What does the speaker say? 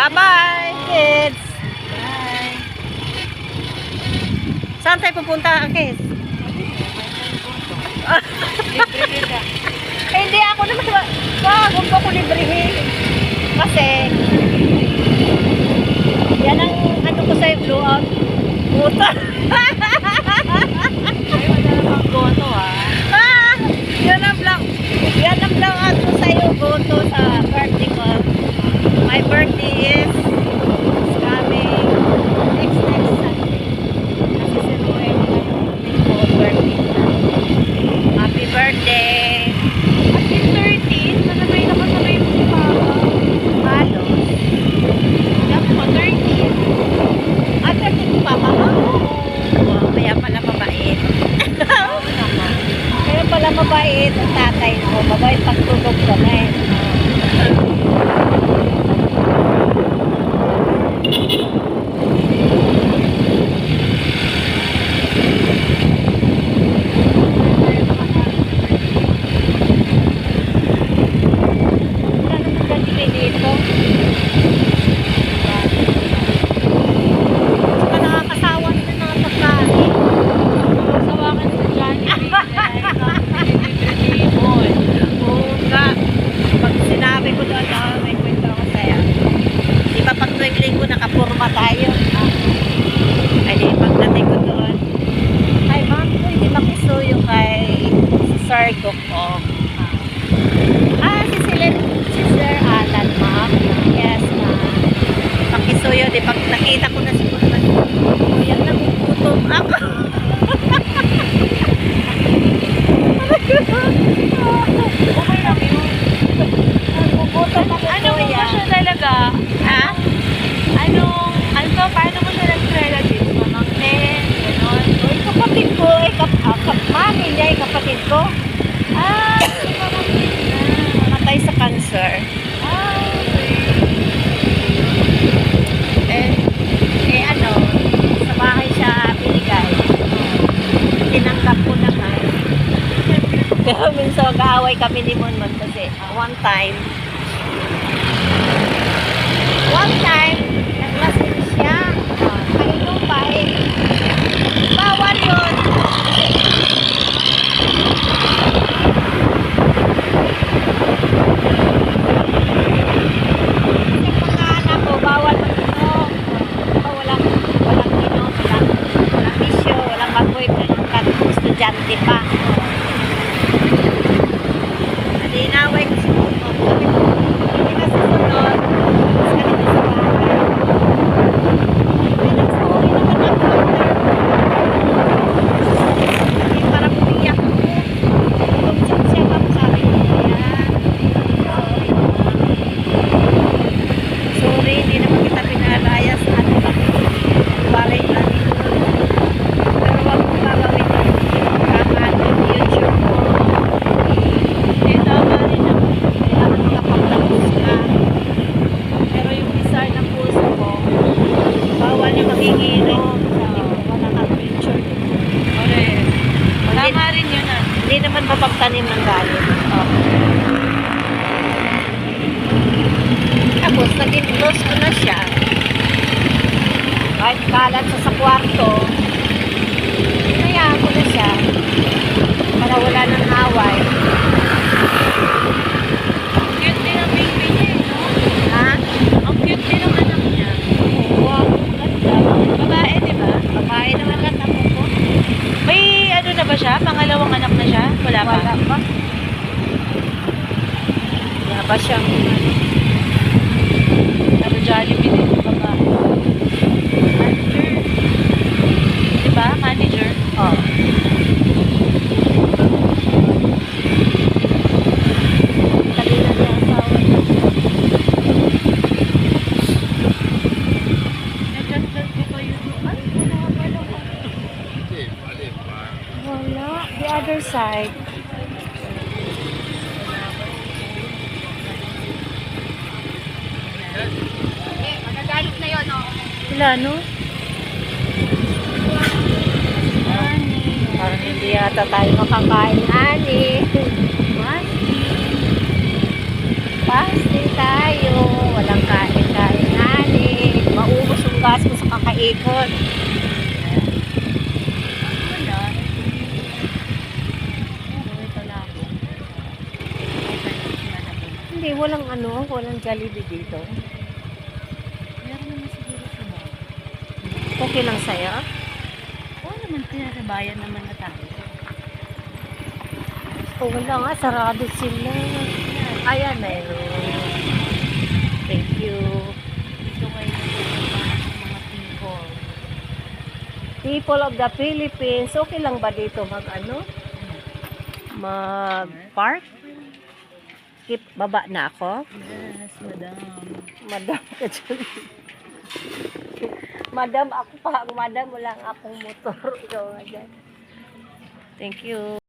Bye-bye, kids! Bye! Saan tayo pupunta, kids? Hindi ako naman. Wag mo ko librihin. Kasi, yan ang ano ko sa'yo, blowout. Buto. Ay, wala namang goto Yan ang blowout ko sa'yo, buto sa birthday ko. My birthday is coming next Sunday. Kasi si Ruel, birthday na. Happy birthday! Happy 13? Nasabay na kasabay mo si Papa. Halos. Dapat ko 13. At birthday ko pa, mama? Oo. Kaya pala mabait. Oo naman. Kaya pala mabait ang tatay mo. Mabait pagtulog ka na eh. Sawakan sa Jollibee. Pag sinabi ko doon, may kwento ako sa'yo. Di ba pag tuwing linggo nakapurma tayo? Ay di pagdating ko doon. Ay ma'am, hindi makisuyo kay si Sir Goko. Si Sir Alan ma'am. Yes ma'am. Pakisuyo, di pag nakita ko na si Kurman. Yan nagugutom ako. Okay lang yun. Nagugutom ako. Ano mo ba siya talaga? Ha? Paano mo siya nag-relatives? Mamangkin, gano'n. Ay, kapatid ko, mami niya, kapatid ko. Mamangkin na. Namatay sa cancer. Okay. Ano, sa bahay siya binigay. Tinanggap ko naman. Pero minsan mag-aaway kami ni Monmon kasi one time, naglasing siya. Kainom pa eh. Bawal yun. Kasi mga anak ko, bawal mag-inom. Walang inom, walang bisyo, walang mag-boyfriend, estudyante pa. Inaway ko si Monmon. Hindi na susunod. Mas ganito sa bahay. Ay, nagsuwi naman ako. Hindi para pumiyak ko. Tumsak siya pa sabi ko. Sorry, hindi naman kita pinalayas. Ano ba? Baray na. Pero wag mo gagawin na. Kamaan yung YouTube mo. Tama rin naman. Kailangan makapagtapos ka. Pero yung desire ng puso mo, bawal yung magiginom. Wala kang future. Correct. Tama rin yun Hindi naman mapagtanim ng galit. Tapos, naging close ko na siya. Kahit kalat siya sa kwarto, hinayaan ko na siya para wala ng away. Ang cute din ang baby niya, no? Ha? Ang cute din ang anak niya. Wow, ganda. Babae, di ba? Babae naman ang ako ko. May ano na ba siya? Pangalawang anak na siya? Wala pa? Wala pa. Wala pa siyang Pero Jollibee din yung babae. Manager. Di ba? Manager? oh. Kanina niya asawa niya. Nagkasal ko kayo doon. Wala. The other side. Magagalit na yun, oh. Wala, no? Parang hindi yata tayo makakain, Ani. Pasti tayo. Walang kain-kain, Ani. ikot. Wala. Pero ito lang. Hindi, walang Jollibee dito. Meron naman siguro sa mga. Okay lang sa'yo? Oo naman, pinakabayan naman na tayo. Oh, wala nga, sarado sila. Ayan, meron. Thank you. Dito kayo nagpupunta ng mga people. People of the Philippines, okay lang ba dito mag-park? Baba na ako? Yes, madam. Madam ka dyan. Madam, ako pa ang madam. Wala nga akong motor. Ikaw nga dyan. Thank you.